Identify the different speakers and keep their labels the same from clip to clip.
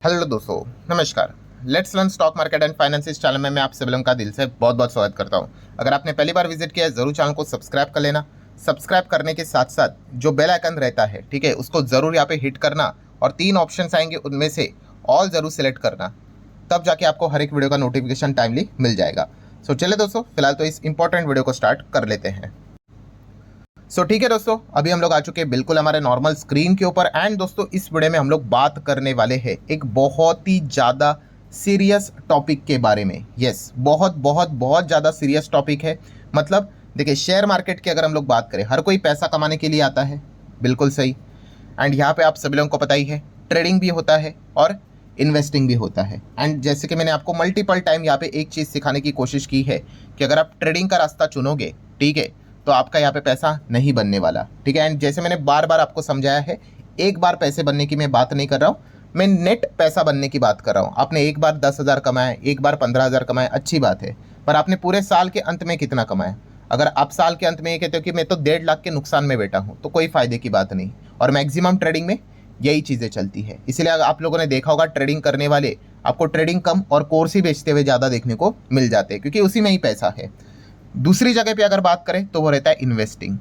Speaker 1: Hello दोस्तों, नमस्कार। Let's learn stock market and finance इस चैनल में मैं आप सभी लोगों का दिल से बहुत बहुत स्वागत करता हूं। अगर आपने पहली बार विजिट किया है ज़रूर चैनल को सब्सक्राइब कर लेना। सब्सक्राइब करने के साथ साथ जो बेल आइकन रहता है, ठीक है, उसको ज़रूर यहाँ पे हिट करना और 3 ऑप्शंस आएंगे उनमें से ऑल ज़रूर सेलेक्ट करना। तब जाके आपको हर एक वीडियो का नोटिफिकेशन टाइमली मिल जाएगा। सो चलिए दोस्तों, फिलहाल तो इस इंपॉर्टेंट वीडियो को स्टार्ट कर लेते हैं। ठीक है दोस्तों, अभी हम लोग आ चुके हैं बिल्कुल हमारे नॉर्मल स्क्रीन के ऊपर। एंड दोस्तों, इस वीडियो में हम लोग बात करने वाले हैं एक बहुत ही ज़्यादा सीरियस टॉपिक के बारे में। यस, बहुत बहुत बहुत ज़्यादा सीरियस टॉपिक है। मतलब देखिए, शेयर मार्केट की अगर हम लोग बात करें, हर कोई पैसा कमाने के लिए आता है, बिल्कुल सही। एंड यहाँ पे आप सभी लोगों को पता ही है, ट्रेडिंग भी होता है और इन्वेस्टिंग भी होता है। एंड जैसे कि मैंने आपको मल्टीपल टाइम यहाँ पे एक चीज़ सिखाने की कोशिश की है कि अगर आप ट्रेडिंग का रास्ता चुनोगे, ठीक है, तो आपका यहाँ पे पैसा नहीं बनने वाला, ठीक है। एंड जैसे मैंने बार बार आपको समझाया है, एक बार पैसे बनने की मैं बात नहीं कर रहा हूँ, मैं नेट पैसा बनने की बात कर रहा हूँ। आपने एक बार 10,000 कमाए, एक बार 15,000 कमाए, अच्छी बात है, पर आपने पूरे साल के अंत में कितना कमाया? अगर आप साल के अंत में ये कहते हो कि मैं तो 1.5 लाख के नुकसान में बैठा हूँ, तो कोई फायदे की बात नहीं। और मैक्सिमम ट्रेडिंग में यही चीज़ें चलती है। इसलिए अगर आप लोगों ने देखा होगा, ट्रेडिंग करने वाले आपको ट्रेडिंग कम और कोर्स ही बेचते हुए ज़्यादा देखने को मिल जाते हैं, क्योंकि उसी में ही पैसा है। दूसरी जगह पे अगर बात करें तो वो रहता है इन्वेस्टिंग।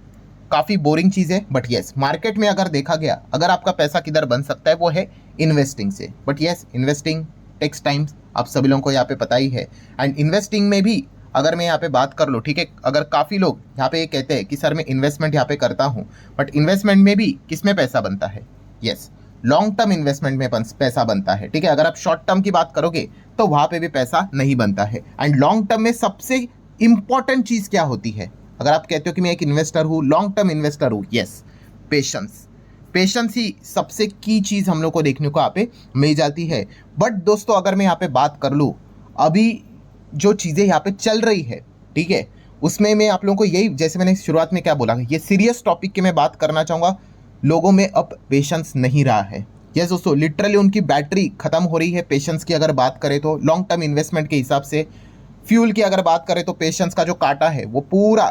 Speaker 1: काफ़ी बोरिंग चीज़ है, बट येस, मार्केट में अगर देखा गया, अगर आपका पैसा किधर बन सकता है वो है इन्वेस्टिंग से। But yes, investing takes time, आप सभी लोगों को यहाँ पे पता ही है। एंड इन्वेस्टिंग में भी अगर मैं यहाँ पे बात कर लूँ, ठीक है, अगर काफ़ी लोग यहाँ पे ये कहते हैं कि सर मैं इन्वेस्टमेंट यहाँ पे करता हूँ, बट इन्वेस्टमेंट में भी किस में पैसा बनता है? येस, लॉन्ग टर्म इन्वेस्टमेंट में पैसा बनता है, ठीक है। अगर आप शॉर्ट टर्म की बात करोगे तो वहाँ पे भी पैसा नहीं बनता है। एंड लॉन्ग टर्म में सबसे इंपॉर्टेंट चीज क्या होती है? अगर आप कहते हो कि मैं एक इन्वेस्टर हूं, लॉन्ग टर्म इन्वेस्टर हूं, यस, पेशेंस। पेशेंस ही सबसे की चीज हम लोग को देखने को यहाँ पे मिल जाती है। बट दोस्तों, अगर मैं यहाँ पे बात कर लूँ, अभी जो चीजें यहाँ पे चल रही है, ठीक है, उसमें मैं आप लोगों को यही, जैसे मैंने शुरुआत में क्या बोला, ये सीरियस टॉपिक की मैं बात करना चाहूंगा। लोगों में अब पेशेंस नहीं रहा है। यस दोस्तों, लिटरली उनकी बैटरी खत्म हो रही है पेशेंस की अगर बात करें तो। लॉन्ग टर्म इन्वेस्टमेंट के हिसाब से फ्यूल की अगर बात करें तो पेशेंस का जो कांटा है वो पूरा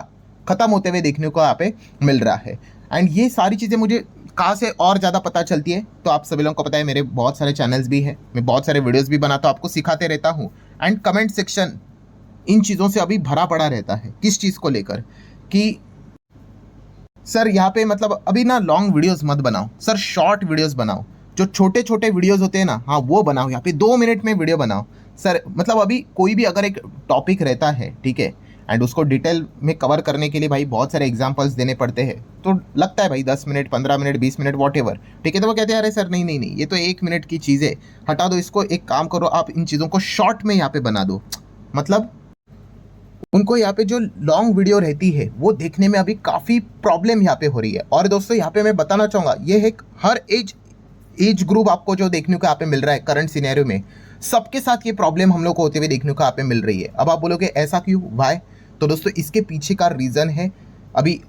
Speaker 1: खत्म होते हुए देखने को यहाँ पे मिल रहा है। एंड ये सारी चीज़ें मुझे कहाँ से और ज़्यादा पता चलती है, तो आप सभी लोगों को पता है, मेरे बहुत सारे चैनल्स भी हैं, मैं बहुत सारे वीडियोस भी बनाता हूँ, आपको सिखाते रहता हूँ। एंड कमेंट सेक्शन इन चीज़ों से अभी भरा पड़ा रहता है। किस चीज़ को लेकर कि सर यहाँ पे मतलब अभी ना लॉन्ग वीडियोस मत बनाओ सर, शॉर्ट वीडियोस बनाओ। जो छोटे छोटे वीडियोस होते हैं ना, हाँ वो बनाओ। यहाँ पे 2 मिनट में वीडियो बनाओ सर। मतलब अभी कोई भी अगर एक टॉपिक रहता है, ठीक है, एंड उसको डिटेल में कवर करने के लिए भाई बहुत सारे एग्जांपल्स देने पड़ते हैं, तो लगता है भाई 10 minute, 15 minute, 20 minute, what ever, ठीक है। तो वो कहते हैं अरे सर नहीं नहीं नहीं, ये तो 1 मिनट की चीज़ है, हटा दो इसको, एक काम करो आप इन चीज़ों को शॉर्ट में यहाँ पे बना दो। मतलब उनको यहाँ पे जो लॉन्ग वीडियो रहती है वो देखने में अभी काफ़ी प्रॉब्लम यहाँ पे हो रही है। और दोस्तों, यहाँ पे मैं बताना चाहूँगा, ये है हर एज ग्रुप आपको जो देखने को यहाँ पे मिल रहा है करंट सिनेरियो में, सबके साथ ये प्रॉब्लम हम लोग को होते हुए देखने को यहाँ पे मिल रही है। अब आप बोलोगे ऐसा क्यों, वाई? तो दोस्तों, इसके पीछे का रीज़न है अभी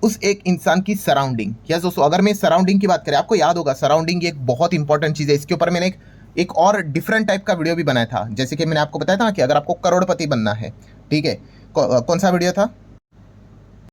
Speaker 1: उस एक इंसान की सराउंडिंग। यस दोस्तों, अगर मैं सराउंडिंग की बात करें, आपको याद होगा सराउंडिंग एक बहुत इंपॉर्टेंट चीज़ है। इसके ऊपर मैंने एक और डिफरेंट टाइप का वीडियो भी बनाया था। जैसे कि मैंने आपको बताया था कि अगर आपको करोड़पति बनना है, ठीक है, कौन सा वीडियो था?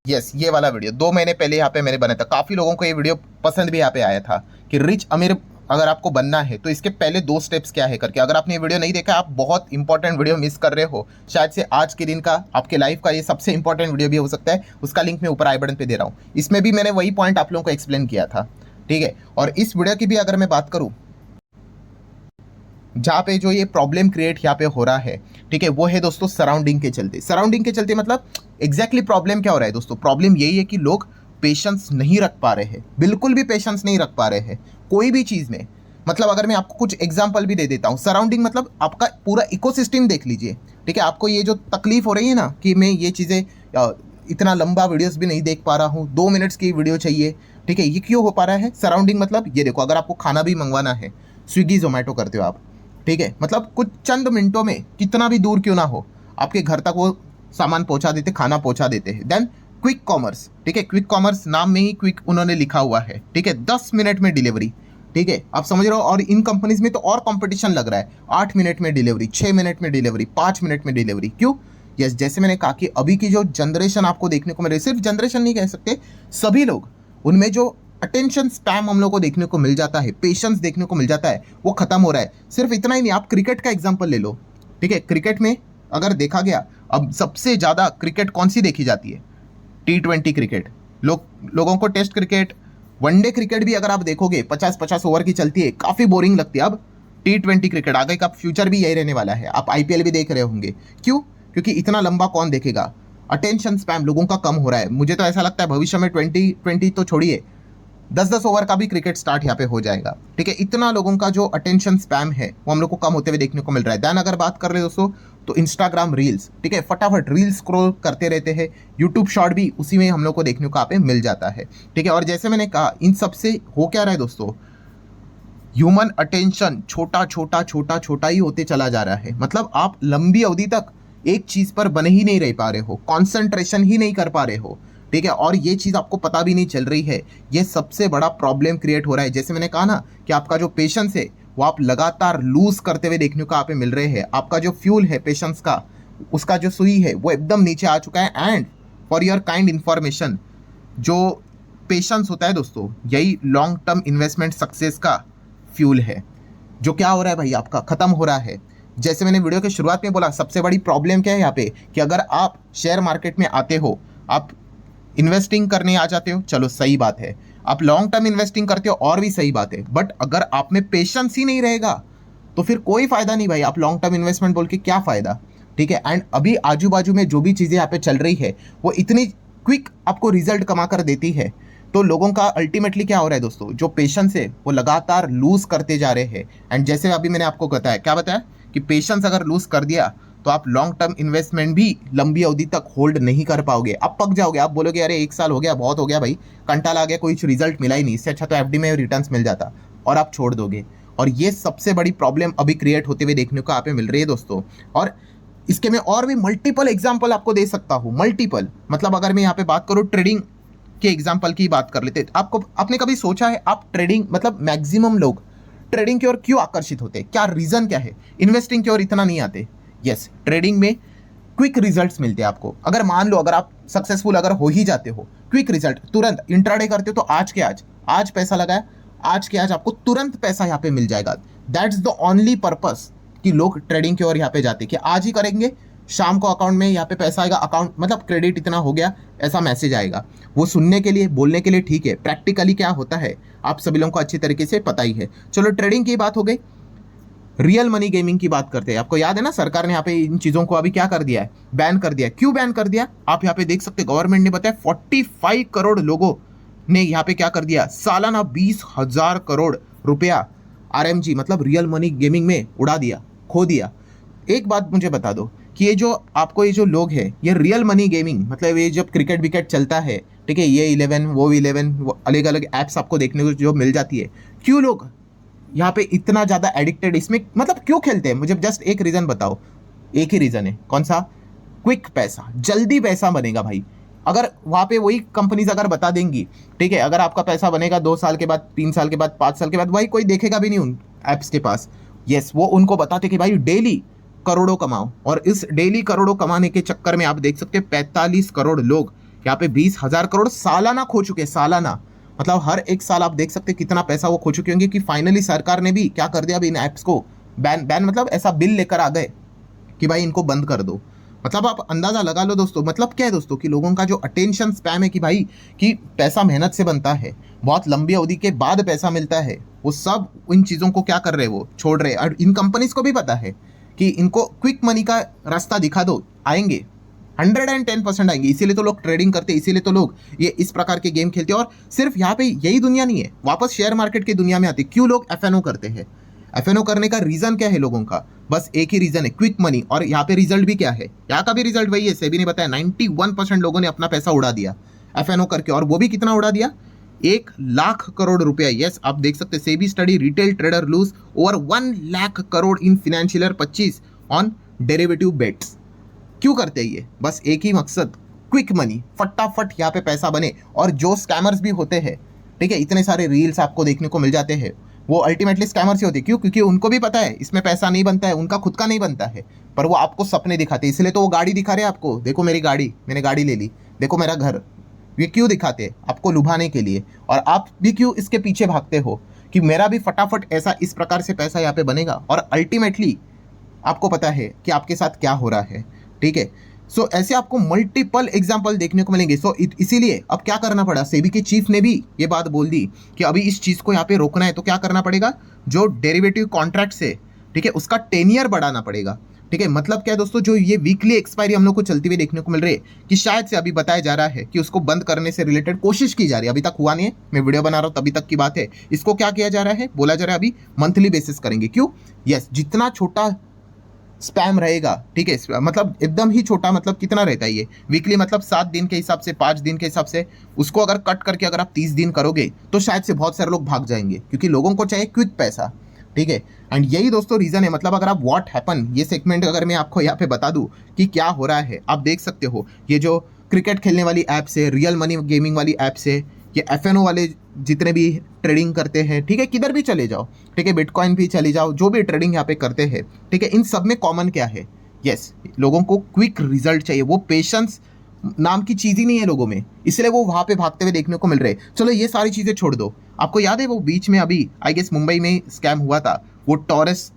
Speaker 1: यस, ये वाला वीडियो 2 महीने पहले यहाँ पे मैंने बनाया था। काफ़ी लोगों को ये वीडियो पसंद भी यहाँ पे आया था कि रिच अमीर अगर आपको बनना है तो इसके पहले 2 स्टेप्स क्या है करके। अगर आपने ये वीडियो नहीं देखा, आप बहुत इंपॉर्टेंट वीडियो मिस कर रहे हो। शायद से आज के दिन का, आपके लाइफ का ये सबसे इंपॉर्टेंट वीडियो भी हो सकता है। उसका लिंक मैं ऊपर आई बटन पे दे रहा हूँ। इसमें भी मैंने वही पॉइंट आप लोगों को एक्सप्लेन किया था, ठीक है। और इस वीडियो की भी अगर मैं बात करूँ, जहाँ पे जो ये प्रॉब्लम क्रिएट यहाँ पे हो रहा है, ठीक है, वो है दोस्तों सराउंडिंग के चलते। सराउंडिंग के चलते मतलब एग्जैक्टली प्रॉब्लम क्या हो रहा है दोस्तों? प्रॉब्लम यही है कि लोग पेशेंस नहीं रख पा रहे हैं, बिल्कुल भी पेशेंस नहीं रख पा रहे हैं कोई भी चीज़ में। मतलब अगर मैं आपको कुछ एग्जांपल भी दे देता हूँ, सराउंडिंग मतलब आपका पूरा इकोसिस्टम देख लीजिए, ठीक है। आपको ये जो तकलीफ हो रही है ना कि मैं ये चीज़ें इतना लंबा वीडियोस भी नहीं देख पा रहा हूँ, 2 मिनट्स की वीडियो चाहिए, ठीक है, ये क्यों हो पा रहा है? सराउंडिंग मतलब ये देखो, अगर आपको खाना भी मंगवाना है, स्विगी जोमेटो करते हो आप, ठीक है, मतलब कुछ चंद मिनटों में कितना भी दूर क्यों ना हो, आपके घर तक वो सामान पहुंचा देते, खाना पहुंचा देते हैं। देन क्विक कॉमर्स, ठीक है, क्विक कॉमर्स नाम में ही क्विक उन्होंने लिखा हुआ है, ठीक है, 10 मिनट में डिलीवरी, ठीक है, आप समझ रहे हो। और इन कंपनीज में तो और कंपटीशन लग रहा है, 8 मिनट में डिलीवरी, 6 मिनट में डिलीवरी, 5 मिनट में डिलीवरी। क्यों? यस, जैसे मैंने कहा कि अभी की जो जनरेशन आपको देखने को मिल रही है, सिर्फ जनरेशन नहीं कह सकते, सभी लोग, उनमें जो अटेंशन स्पैम हम लोग को देखने को मिल जाता है, पेशेंस देखने को मिल जाता है, वो खत्म हो रहा है। सिर्फ इतना ही नहीं, आप क्रिकेट का एग्जांपल ले लो, ठीक है। क्रिकेट में अगर देखा गया, अब सबसे ज़्यादा क्रिकेट कौन सी देखी जाती है? T20 cricket. लोगों को टेस्ट क्रिकेट, वनडे क्रिकेट भी अगर आप देखोगे 50-50 ओवर की चलती है, काफ़ी बोरिंग लगती है। अब T20 क्रिकेट आगे का फ्यूचर भी यही रहने वाला है। आप IPL भी देख रहे होंगे, क्यों? क्योंकि इतना लंबा कौन देखेगा? अटेंशन स्पैम लोगों का कम हो रहा है। मुझे तो ऐसा लगता है भविष्य में 2020 तो छोड़िए, 10-10 ओवर का भी क्रिकेट स्टार्ट यहाँ पे हो जाएगा, ठीक है। इतना लोगों का जो अटेंशन स्पैम है वो हम लोग को कम होते हुए देखने को मिल रहा है। दैन अगर बात कर रहे दोस्तों, तो इंस्टाग्राम रील्स, ठीक है, फटाफट रील्स स्क्रॉल करते रहते हैं। यूट्यूब शॉर्ट भी उसी में हम लोग को देखने को यहाँ पे मिल जाता है, ठीक है। और जैसे मैंने कहा, इन सब से हो क्या रहा है दोस्तों, ह्यूमन अटेंशन छोटा छोटा छोटा छोटा ही होते चला जा रहा है। मतलब आप लंबी अवधि तक एक चीज़ पर बने ही नहीं रह पा रहे हो, कॉन्सेंट्रेशन ही नहीं कर पा रहे हो, ठीक है। और ये चीज़ आपको पता भी नहीं चल रही है, ये सबसे बड़ा प्रॉब्लम क्रिएट हो रहा है। जैसे मैंने कहा ना कि आपका जो पेशेंस है वो आप लगातार लूज करते हुए देखने को यहाँ पे मिल रहे हैं। आपका जो फ्यूल है पेशेंस का, उसका जो सुई है वो एकदम नीचे आ चुका है। And for your kind information, जो पेशेंस होता है दोस्तों, यही लॉन्ग टर्म इन्वेस्टमेंट सक्सेस का फ्यूल है। जो क्या हो रहा है भाई, आपका खत्म हो रहा है। जैसे मैंने वीडियो के शुरुआत में बोला, सबसे बड़ी प्रॉब्लम क्या है यहाँ पे, कि अगर आप शेयर मार्केट में आते हो, आप इन्वेस्टिंग करने आ जाते हो, चलो सही बात है। आप लॉन्ग टर्म इन्वेस्टिंग करते हो, और भी सही बात है। बट अगर आप में पेशेंस ही नहीं रहेगा तो फिर कोई फायदा नहीं भाई। आप लॉन्ग टर्म इन्वेस्टमेंट बोल के क्या फायदा, ठीक है। एंड अभी आजू बाजू में जो भी चीज़ें यहाँ पे चल रही है वो इतनी क्विक आपको रिजल्ट कमा कर देती है, तो लोगों का अल्टीमेटली क्या हो रहा है दोस्तों, जो पेशेंस है वो लगातार लूज करते जा रहे हैं। एंड जैसे अभी मैंने आपको बताया, क्या बताया कि पेशेंस अगर लूज कर दिया तो आप लॉन्ग टर्म इन्वेस्टमेंट भी लंबी अवधि तक होल्ड नहीं कर पाओगे। आप पक जाओगे, आप बोलोगे अरे 1 साल हो गया, बहुत हो गया भाई, कंटाल आ गया, कोई रिजल्ट मिला ही नहीं, इससे अच्छा तो FD में रिटर्न्स मिल जाता, और आप छोड़ दोगे। और ये सबसे बड़ी प्रॉब्लम अभी क्रिएट होते हुए देखने को यहाँ पे मिल रही है दोस्तों। और इसके मैं और भी मल्टीपल एग्जाम्पल आपको दे सकता हूँ, मल्टीपल। मतलब अगर मैं यहाँ पे बात करूँ ट्रेडिंग के एग्जाम्पल की बात कर लेते, आपने कभी सोचा है, आप ट्रेडिंग, मतलब मैक्सिमम लोग ट्रेडिंग की ओर क्यों आकर्षित होते हैं? क्या रीजन क्या है? इन्वेस्टिंग की ओर इतना नहीं आते। यस, ट्रेडिंग में क्विक रिजल्ट्स मिलते हैं आपको। अगर मान लो अगर आप सक्सेसफुल अगर हो ही जाते हो, क्विक रिजल्ट तुरंत, इंट्राडे करते हो तो आज के आज पैसा लगाया, आज के आज आपको तुरंत पैसा यहाँ पे मिल जाएगा। दैट्स द ओनली पर्पस कि लोग ट्रेडिंग की ओर यहाँ पे जाते, कि आज ही करेंगे, शाम को अकाउंट में यहाँ पे पैसा आएगा, अकाउंट मतलब क्रेडिट इतना हो गया, ऐसा मैसेज आएगा। वो सुनने के लिए, बोलने के लिए ठीक है, प्रैक्टिकली क्या होता है आप सभी लोगों को अच्छी तरीके से पता ही है। चलो ट्रेडिंग की बात हो गई, रियल मनी गेमिंग की बात करते हैं। आपको याद है ना, सरकार ने यहाँ पे इन चीज़ों को अभी क्या कर दिया है, बैन कर दिया है। क्यों बैन कर दिया? आप यहाँ पे देख सकते हैं, गवर्नमेंट ने बताया 45 करोड़ लोगों ने यहाँ पे क्या कर दिया, सालाना 20,000 करोड़ रुपया RMG मतलब रियल मनी गेमिंग में उड़ा दिया, खो दिया। एक बात मुझे बता दो कि ये जो आपको ये जो लोग हैं, ये रियल मनी गेमिंग मतलब ये जब क्रिकेट विकेट चलता है, ठीक है, ये 11 वो 11 वो अलग अलग ऐप्स आपको देखने को जो मिल जाती है, क्यों लोग यहाँ पे इतना ज़्यादा एडिक्टेड इसमें, मतलब क्यों खेलते हैं? मुझे जस्ट एक रीज़न बताओ, एक ही रीज़न है, कौन सा? क्विक पैसा, जल्दी पैसा बनेगा भाई। अगर वहाँ पे वही कंपनीज अगर बता देंगी, ठीक है, अगर आपका पैसा बनेगा 2 साल के बाद, 3 साल के बाद, 5 साल के बाद, भाई कोई देखेगा भी नहीं उन ऐप्स के पास। यस, वो उनको बताते कि भाई डेली करोड़ों कमाओ, और इस डेली करोड़ों कमाने के चक्कर में आप देख सकते हैं 45 करोड़ लोग यहाँ पे 20,000 करोड़ सालाना खो चुके हैं, सालाना। मतलब हर एक साल आप देख सकते हैं कितना पैसा वो खो चुके होंगे, कि फाइनली सरकार ने भी क्या कर दिया, अभी इन ऐप्स को बैन मतलब ऐसा बिल लेकर आ गए कि भाई इनको बंद कर दो। मतलब आप अंदाजा लगा लो दोस्तों, मतलब क्या है दोस्तों, कि लोगों का जो अटेंशन स्पैम है कि भाई कि पैसा मेहनत से बनता है, बहुत लंबी अवधि के बाद पैसा मिलता है, वो सब इन चीज़ों को क्या कर रहे हैं, वो छोड़ रहे हैं। और इन कंपनीज को भी पता है कि इनको क्विक मनी का रास्ता दिखा दो, आएंगे 110% आएंगे। इसीलिए तो लोग ट्रेडिंग करते हैं, इसीलिए तो लोग ये इस प्रकार के गेम खेलते हैं। और सिर्फ यहाँ पे यही दुनिया नहीं है, वापस शेयर मार्केट की दुनिया में आते। क्यों लोग FNO करते हैं? FNO करने का रीज़न क्या है लोगों का? बस एक ही रीज़न है, क्विक मनी। और यहाँ पे रिजल्ट भी क्या है, यहाँ का भी रिजल्ट वही है, सेबी ने बताया 91% लोगों ने अपना पैसा उड़ा दिया FNO करके। और वो भी कितना उड़ा दिया, 1 लाख करोड़ रुपया। यस, आप देख सकते हैं, SEBI study retail trader lose over 1 lakh crore in financial year 25 on derivative bets. क्यों करते हैं ये? बस एक ही मकसद, क्विक मनी, फटाफट यहाँ पे पैसा बने। और जो स्कैमर्स भी होते हैं, ठीक है, इतने सारे रील्स आपको देखने को मिल जाते हैं, वो अल्टीमेटली स्कैमर्स ही होते हैं। क्यों? क्योंकि उनको भी पता है इसमें पैसा नहीं बनता है, उनका खुद का नहीं बनता है, पर वो आपको सपने दिखाते हैं। इसलिए तो वो गाड़ी दिखा रहे हैं आपको, देखो मेरी गाड़ी, मैंने गाड़ी ले ली, देखो मेरा घर, ये क्यों दिखाते हैं? आपको लुभाने के लिए। और आप भी क्यों इसके पीछे भागते हो कि मेरा भी फटाफट ऐसा इस प्रकार से पैसा यहाँ पे बनेगा, और अल्टीमेटली आपको पता है कि आपके साथ क्या हो रहा है। ठीक है, सो ऐसे आपको मल्टीपल एग्जाम्पल देखने को मिलेंगे। सो इसीलिए अब क्या करना पड़ा, सेबी के चीफ ने भी ये बात बोल दी कि अभी इस चीज़ को यहाँ पे रोकना है, तो क्या करना पड़ेगा, जो डेरिवेटिव कॉन्ट्रैक्ट है, ठीक है, उसका टेनियर बढ़ाना पड़ेगा। ठीक है, मतलब क्या है दोस्तों, जो ये वीकली एक्सपायरी हम लोग को चलती हुई देखने को मिल रही है, कि शायद से अभी बताया जा रहा है कि उसको बंद करने से रिलेटेड कोशिश की जा रही है। अभी तक हुआ नहीं है, मैं वीडियो बना रहा हूँ तभी तक की बात है। इसको क्या किया जा रहा है, बोला जा रहा है अभी मंथली बेसिस करेंगे। क्यों? यस, जितना छोटा स्पैम रहेगा, ठीक है, मतलब एकदम ही छोटा, मतलब कितना रहता है ये वीकली, मतलब 7 दिन के हिसाब से, 5 दिन के हिसाब से, उसको अगर कट करके अगर आप 30 दिन करोगे तो शायद से बहुत सारे लोग भाग जाएंगे, क्योंकि लोगों को चाहिए क्विक पैसा। ठीक है, एंड यही दोस्तों रीज़न है। मतलब अगर आप व्हाट हैपन, ये सेगमेंट अगर मैं आपको यहाँ पे बता दूँ कि क्या हो रहा है, आप देख सकते हो। ये जो क्रिकेट खेलने वाली ऐप्स है, रियल मनी गेमिंग वाली ऐप्स है, ये FNO वाले जितने भी ट्रेडिंग करते हैं, ठीक है, किधर भी चले जाओ, ठीक है, बिटकॉइन भी चले जाओ, जो भी ट्रेडिंग यहाँ पे करते हैं, ठीक है, इन सब में कॉमन क्या है, यस, लोगों को क्विक रिजल्ट चाहिए। वो पेशेंस नाम की चीज़ ही नहीं है लोगों में, इसलिए वो वहाँ पे भागते हुए देखने को मिल रहे हैं। चलो ये सारी चीज़ें छोड़ दो, आपको याद है वो बीच में अभी आई गेस मुंबई में स्कैम हुआ था, वो टॉरस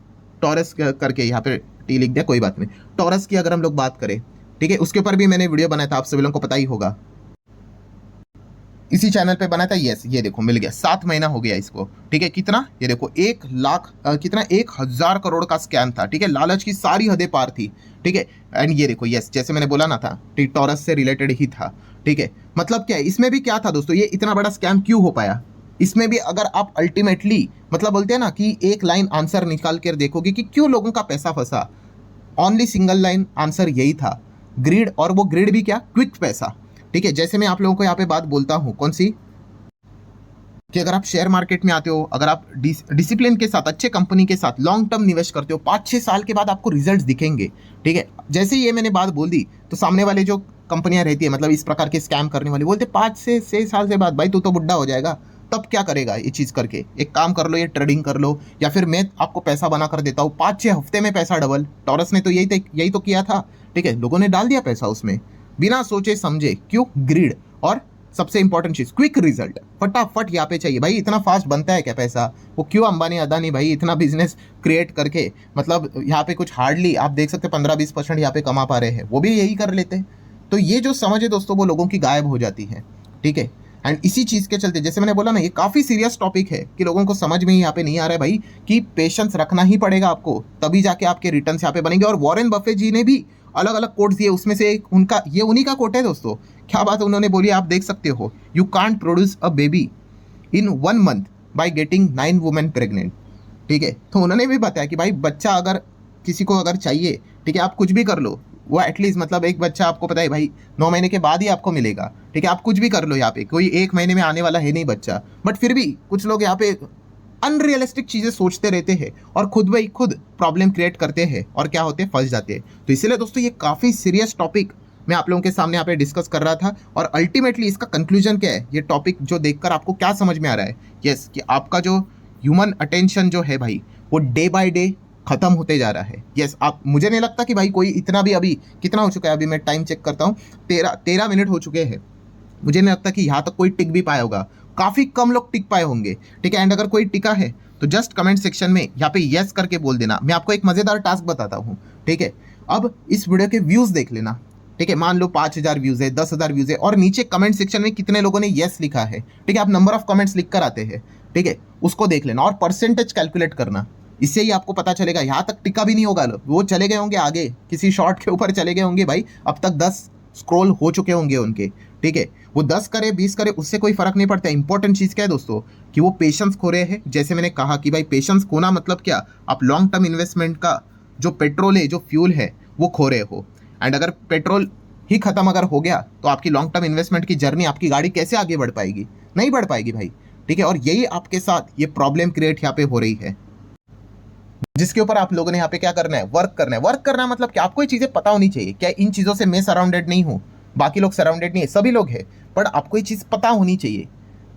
Speaker 1: करके, यहाँ पे टी लिख दिया, कोई बात नहीं, टॉरस की अगर हम लोग बात करें, ठीक है, उसके ऊपर भी मैंने वीडियो बनाया था, आप सभी लोगों को पता ही होगा, इसी चैनल पे बना था। यस, ये देखो मिल गया, 7 महीना हो गया इसको। ठीक है, कितना, ये देखो 1 लाख कितना 1000 करोड़ का स्कैम था। ठीक है, लालच की सारी हदें पार थी। ठीक है, एंड ये देखो, यस, जैसे मैंने बोला ना था, टॉरस से रिलेटेड ही था। ठीक है, मतलब क्या है, इसमें भी क्या था दोस्तों, ये इतना बड़ा स्कैम क्यों हो पाया, इसमें भी अगर आप अल्टीमेटली, मतलब बोलते हैं ना कि एक लाइन आंसर निकाल कर देखोगे कि क्यों लोगों का पैसा फंसा, ओनली सिंगल लाइन आंसर यही था, ग्रिड। और वो ग्रिड भी क्या, क्विक पैसा। ठीक है, जैसे मैं आप लोगों को यहाँ पे बात बोलता हूँ, कौन सी, कि अगर आप शेयर मार्केट में आते हो, अगर आप डिसिप्लिन के साथ, अच्छे कंपनी के साथ लॉन्ग टर्म निवेश करते हो, 5-6 साल के बाद आपको रिजल्ट्स दिखेंगे। ठीक है, जैसे ही ये मैंने बात बोल दी, तो सामने वाले जो कंपनियां रहती है, मतलब इस प्रकार के स्कैम करने वाले, बोलते 5 से 6 साल से बाद, भाई तू तो बुढ़ा हो जाएगा, तब क्या करेगा ये चीज़ करके, एक काम कर लो, ये ट्रेडिंग कर लो, या फिर मैं आपको पैसा बना कर देता हूँ, 5-6 हफ्ते में पैसा डबल। टॉरस ने तो यही तो किया था। ठीक है, लोगों ने डाल दिया पैसा उसमें बिना सोचे समझे। क्यों, ग्रीड। और सबसे इंपॉर्टेंट चीज, क्विक रिजल्ट, फटाफट यहाँ पे चाहिए। भाई इतना फास्ट बनता है क्या पैसा, वो क्यों अंबानी अदानी भाई इतना बिजनेस क्रिएट करके, मतलब यहाँ पे कुछ हार्डली आप देख सकते 15-20% यहाँ पे कमा पा रहे हैं, वो भी यही कर लेते हैं। तो ये जो समझ है दोस्तों, वो लोगों की गायब हो जाती है। ठीक है, एंड इसी चीज़ के चलते, जैसे मैंने बोला ना, ये काफ़ी सीरियस टॉपिक है कि लोगों को समझ में यहाँ पे नहीं आ रहा है भाई, कि पेशेंस रखना ही पड़ेगा आपको, तभी जाके आपके रिटर्न यहाँ पे बनेंगे। और वॉरेन बफे जी ने भी अलग अलग कोट्स दिए, उसमें से एक उनका, ये उन्हीं का कोट है दोस्तों। क्या बात उन्होंने बोली, आप देख सकते हो, you can't produce a baby in 1 month by getting 9 women pregnant. ठीक है, तो उन्होंने भी बताया कि भाई बच्चा अगर किसी को अगर चाहिए, ठीक है, आप कुछ भी कर लो, वो एटलीस्ट, मतलब एक बच्चा आपको पता है भाई 9 महीने के बाद ही आपको मिलेगा। ठीक है, आप कुछ भी कर लो, यहाँ पे कोई 1 महीने में आने वाला है नहीं बच्चा, बट फिर भी कुछ लोग यहाँ पे अनरियलिस्टिक चीज़ें सोचते रहते हैं और खुद ब खुद प्रॉब्लम क्रिएट करते हैं, और क्या होते हैं, फंस जाते हैं। तो इसलिए दोस्तों, ये काफ़ी सीरियस टॉपिक मैं आप लोगों के सामने यहाँ पे डिस्कस कर रहा था। और अल्टीमेटली इसका कंक्लूजन क्या है, ये टॉपिक जो देखकर आपको क्या समझ में आ रहा है, यस, कि आपका जो ह्यूमन अटेंशन जो है भाई, वो डे बाय डे खत्म होते जा रहा है। यस, आप, मुझे नहीं लगता कि भाई कोई इतना भी, अभी कितना हो चुका है, अभी मैं टाइम चेक करता हूँ, 13 मिनट हो चुके हैं, मुझे नहीं लगता कि यहाँ तक कोई टिक भी पाया होगा, काफ़ी कम लोग टिक पाए होंगे। ठीक है, एंड अगर कोई टिका है तो जस्ट कमेंट सेक्शन में यहाँ पे यस करके बोल देना। मैं आपको एक मज़ेदार टास्क बताता हूँ। ठीक है, अब इस वीडियो के व्यूज़ देख लेना। ठीक है, मान लो 5000 व्यूज़ है, 10,000 व्यूज़ है, और नीचे कमेंट सेक्शन में कितने लोगों ने यस लिखा है। ठीक है, आप नंबर ऑफ कमेंट्स लिख कर आते हैं, ठीक है, उसको देख लेना और परसेंटेज कैलकुलेट करना। इससे ही आपको पता चलेगा। यहाँ तक टिका भी नहीं होगा, वो चले गए होंगे आगे, किसी शॉर्ट के ऊपर चले गए होंगे भाई, अब तक 10 स्क्रॉल हो चुके होंगे उनके। ठीक है, वो 10 करे 20 करे उससे कोई फर्क नहीं पड़ता। इंपॉर्टेंट चीज़ क्या है दोस्तों, कि वो पेशेंस खो रहे हैं। जैसे मैंने कहा कि भाई पेशेंस खोना मतलब क्या, आप लॉन्ग टर्म इन्वेस्टमेंट का जो पेट्रोल है, जो फ्यूल है, वो खो रहे हो। एंड अगर पेट्रोल ही खत्म अगर हो गया तो आपकी लॉन्ग टर्म इन्वेस्टमेंट की जर्नी, आपकी गाड़ी कैसे आगे बढ़ पाएगी, नहीं बढ़ पाएगी भाई। ठीक है, और यही आपके साथ ये प्रॉब्लम क्रिएट यहाँ पे हो रही है, जिसके ऊपर आप लोगों ने यहाँ पे क्या करना है, वर्क करना है। वर्क करना मतलब क्या, आपको ये चीज़ें पता होनी चाहिए। क्या इन चीज़ों से मैं सराउंडेड नहीं हूँ, बाकी लोग सराउंडेड नहीं है, सभी लोग हैं, पर आपको ये चीज़ पता होनी चाहिए।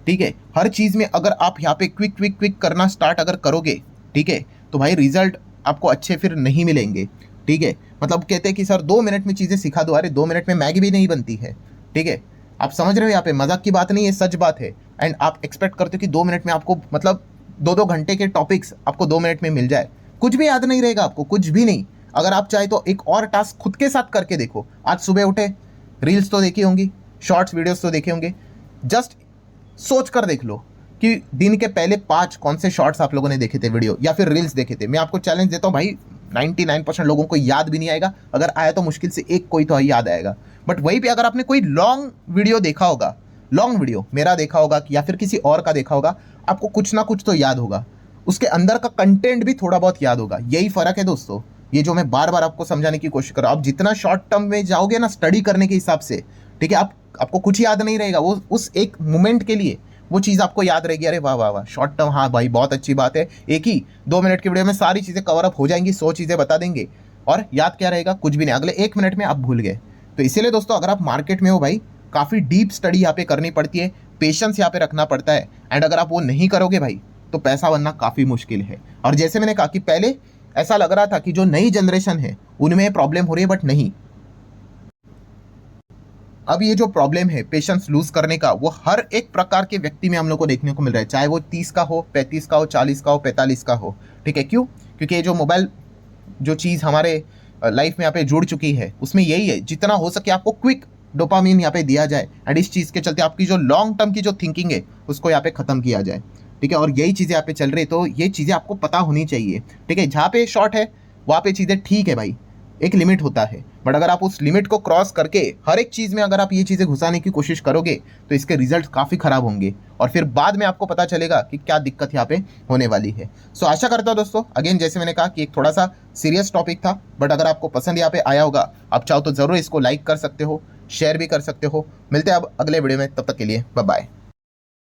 Speaker 1: ठीक है, हर चीज़ में अगर आप यहाँ पे क्विक क्विक क्विक करना स्टार्ट अगर करोगे, ठीक है, तो भाई रिजल्ट आपको अच्छे फिर नहीं मिलेंगे। ठीक है, मतलब कहते हैं कि सर 2 मिनट में चीज़ें सिखा दो, अरे 2 मिनट में मैगी भी नहीं बनती है। ठीक है, आप समझ रहे हो, यहाँ पे मजाक की बात नहीं है, सच बात है। एंड आप एक्सपेक्ट करते हो कि 2 मिनट में आपको मतलब 2-2 घंटे के टॉपिक्स आपको 2 मिनट में मिल जाए, कुछ भी याद नहीं रहेगा आपको, कुछ भी नहीं। अगर आप चाहे तो एक और टास्क खुद के साथ करके देखो। आज सुबह उठे, रील्स तो देखी होंगी, शॉर्ट्स वीडियोस तो देखे होंगे, जस्ट सोच कर देख लो कि दिन के पहले 5 कौन से शॉर्ट्स आप लोगों ने देखे थे, वीडियो या फिर रील्स देखे थे। मैं आपको चैलेंज देता हूँ भाई, 99% लोगों को याद भी नहीं आएगा, अगर आया तो मुश्किल से एक कोई तो याद आएगा। बट वहीं पे अगर आपने कोई लॉन्ग वीडियो देखा होगा, लॉन्ग वीडियो मेरा देखा होगा या फिर किसी और का देखा होगा, आपको कुछ ना कुछ तो याद होगा, उसके अंदर का कंटेंट भी थोड़ा बहुत याद होगा। यही फर्क है दोस्तों, ये जो मैं बार बार आपको समझाने की कोशिश कर रहा हूँ। आप जितना शॉर्ट टर्म में जाओगे ना स्टडी करने के हिसाब से, ठीक है, आपको कुछ याद नहीं रहेगा, वो उस एक मोमेंट के लिए वो चीज़ आपको याद रहेगी। अरे वाह वाह वाह, शॉर्ट टर्म, हाँ भाई बहुत अच्छी बात है, एक ही 2 मिनट की वीडियो में सारी चीज़ें कवर अप हो जाएंगी, 100 चीज़ें बता देंगे, और याद क्या रहेगा, कुछ भी नहीं, अगले 1 मिनट में आप भूल गए। तो इसीलिए दोस्तों, अगर आप मार्केट में हो भाई, काफ़ी डीप स्टडी यहाँ पे करनी पड़ती है, पेशेंस यहाँ पे रखना पड़ता है। एंड अगर आप वो नहीं करोगे भाई, तो पैसा बनना काफ़ी मुश्किल है। और जैसे मैंने कहा कि पहले ऐसा लग रहा था कि जो नई जनरेशन है उनमें प्रॉब्लम हो रही है, बट नहीं। अब ये जो प्रॉब्लम है पेशेंस लूज करने का, वो हर एक प्रकार के व्यक्ति में हम लोग को देखने को मिल रहा है, चाहे वो 30 का हो, 35 का हो, 40 का हो, 45 का हो, ठीक है। क्यों? क्योंकि ये जो मोबाइल जो चीज़ हमारे लाइफ में यहाँ पे जुड़ चुकी है, उसमें यही है, जितना हो सके आपको क्विक डोपामिन यहाँ पे दिया जाए, एंड इस चीज़ के चलते आपकी जो लॉन्ग टर्म की जो थिंकिंग है उसको यहाँ पे ख़त्म किया जाए, ठीक है। और यही चीज़ें यहाँ पे चल रही है, तो ये चीज़ें आपको पता होनी चाहिए, ठीक है। जहाँ पे शॉर्ट है वहाँ पे चीज़ें ठीक है भाई, एक लिमिट होता है, बट अगर आप उस लिमिट को क्रॉस करके हर एक चीज़ में अगर आप ये चीज़ें घुसाने की कोशिश करोगे, तो इसके रिजल्ट काफ़ी ख़राब होंगे, और फिर बाद में आपको पता चलेगा कि क्या दिक्कत यहाँ पे होने वाली है। सो आशा करता हूँ दोस्तों, अगेन जैसे मैंने कहा कि एक थोड़ा सा सीरियस टॉपिक था, बट अगर आपको पसंद यहाँ पे आया होगा, आप चाहो तो ज़रूर इसको लाइक कर सकते हो, शेयर भी कर सकते हो। मिलते हैं अब अगले वीडियो में, तब तक के लिए बाय बाय।